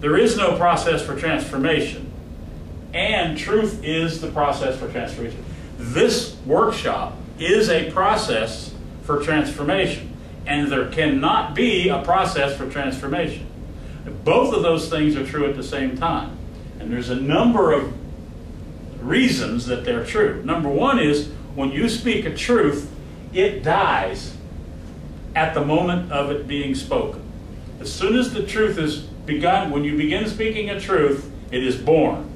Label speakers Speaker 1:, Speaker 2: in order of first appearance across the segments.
Speaker 1: There is no process for transformation. And truth is the process for transformation. This workshop is a process for transformation. And there cannot be a process for transformation. Both of those things are true at the same time. And there's a number of reasons that they're true. Number one is, when you speak a truth, it dies at the moment of it being spoken. As soon as the truth is begun, when you begin speaking a truth, it is born.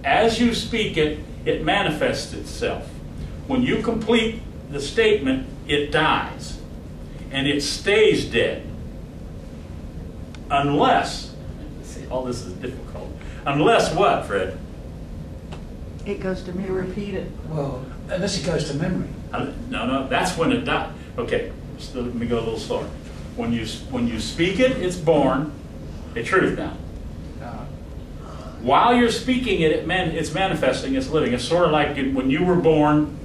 Speaker 1: As you speak it, it manifests itself. When you complete the statement, it dies. And it stays dead. Unless, see, all this is difficult. Unless what, Fred?
Speaker 2: It goes to memory.
Speaker 3: Repeat it. Well, unless it goes to memory.
Speaker 1: No, that's when it dies. Okay, so let me go a little slower. When you speak it, it's born. A truth now. While you're speaking it, it's manifesting, it's living. It's sort of like when you were born,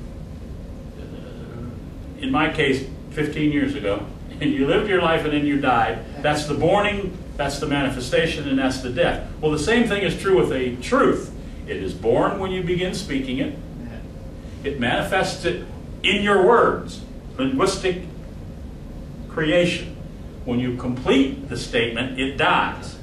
Speaker 1: in my case, 15 years ago, and you lived your life and then you died. That's the borning, that's the manifestation, and that's the death. Well, the same thing is true with a truth. It is born when you begin speaking it. It manifests it in your words. Linguistic creation. When you complete the statement, it dies.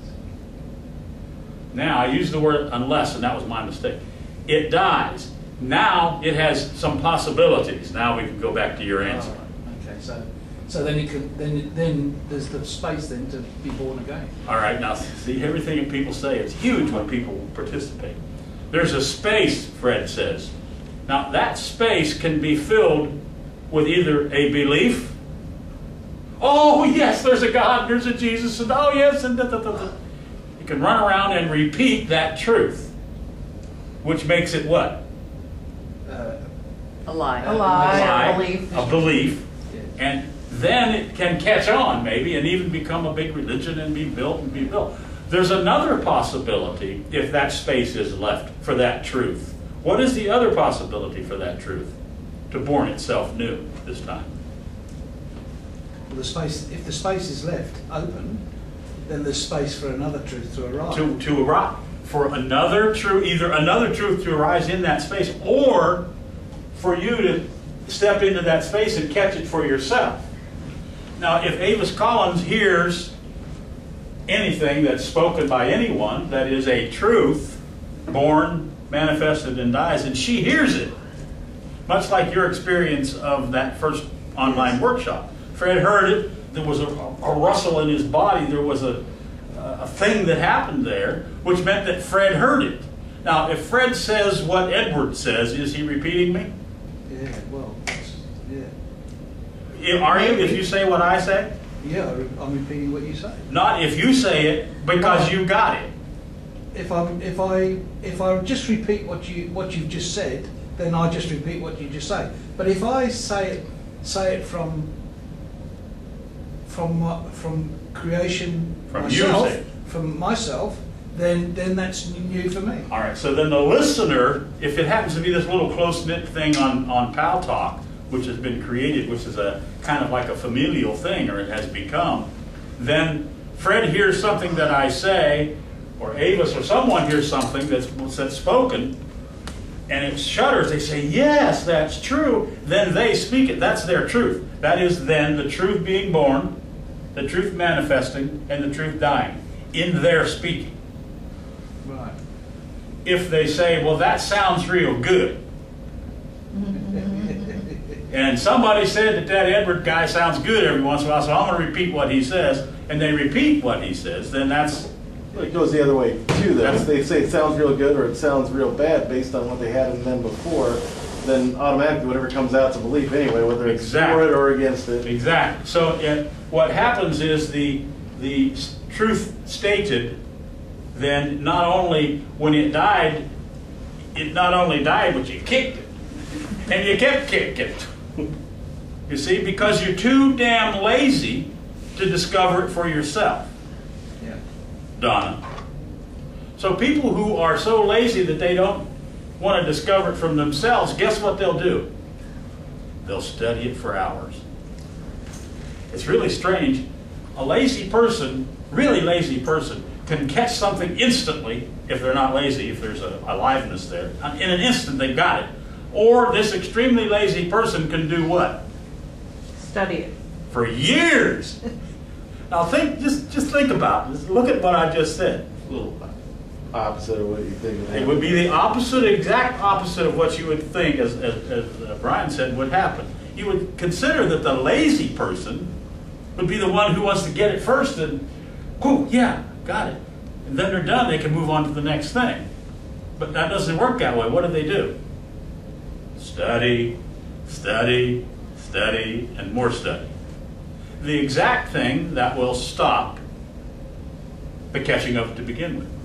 Speaker 1: Now, I used the word unless, and that was my mistake. It dies. Now, it has some possibilities. Now we can go back to your answer.
Speaker 3: Oh, okay, so then it can then there's the space then to be born again.
Speaker 1: All right, now see, everything that people say, it's huge when people participate. There's a space, Fred says. Now, that space can be filled with either a belief. Oh, yes, there's a God, there's a Jesus, and oh, yes, and da. You can run around and repeat that truth, which makes it what?
Speaker 2: A lie.
Speaker 3: A lie.
Speaker 2: A belief.
Speaker 1: A belief.
Speaker 3: Yeah.
Speaker 1: And then it can catch on, maybe, and even become a big religion and be built and be built. There's another possibility if that space is left for that truth. What is the other possibility for that truth? To born itself new this time.
Speaker 3: Well, the space, if the space is left open, then there's space for another truth to arise.
Speaker 1: To arise. For another truth, either another truth to arise in that space, or for you to step into that space and catch it for yourself. Now, if Avis Collins hears anything that's spoken by anyone that is a truth, born, manifested, and dies, and she hears it, much like your experience of that first online workshop. Fred heard it, there was a rustle in his body, there was a thing that happened there, which meant that Fred heard it. Now, if Fred says what Edward says, is he repeating me?
Speaker 3: Yeah, well, yeah.
Speaker 1: Are you, if you say what I say?
Speaker 3: Yeah, I'm repeating what you say.
Speaker 1: Not if you say it because you got it.
Speaker 3: If I just repeat what you've just said, then I just repeat what you just say. But if I say it from creation, from myself, then that's new for me.
Speaker 1: All right. So then the listener, if it happens to be this little close-knit thing on Pal Talk, which has been created, which is a kind of like a familial thing, or it has become, then Fred hears something that I say, or Avis or someone hears something that's spoken, and it shudders. They say, yes, that's true. Then they speak it. That's their truth. That is then the truth being born, the truth manifesting, and the truth dying in their speaking.
Speaker 3: Right.
Speaker 1: If they say, well, that sounds real good, and somebody said that Edward guy sounds good every once in a while, so I'm going to repeat what he says, and they repeat what he says, then that's...
Speaker 4: Well, it goes the other way, too, though. If they say it sounds real good or it sounds real bad based on what they had in them before, then automatically whatever comes out is a belief anyway, whether it's for it or against it.
Speaker 1: Exactly. So what happens is the truth stated, then not only when it not only died, but you kicked it. And you kept kicking it. You see, because you're too damn lazy to discover it for yourself.
Speaker 3: Yeah.
Speaker 1: Donna. So people who are so lazy that they don't want to discover it from themselves, guess what they'll do? They'll study it for hours. It's really strange. A lazy person, really lazy person, can catch something instantly if they're not lazy, if there's a aliveness there. In an instant, they've got it. Or this extremely lazy person can do what?
Speaker 2: Study it.
Speaker 1: For years. Now just think about it. Look at what I just said.
Speaker 4: A little opposite of what you think.
Speaker 1: It would be the opposite, exact opposite of what you would think, as Brian said, would happen. You would consider that the lazy person would be the one who wants to get it first and, whew, yeah, got it. And then they're done, they can move on to the next thing. But that doesn't work that way. What do? Study, study, study, and more study. The exact thing that will stop the catching up to begin with.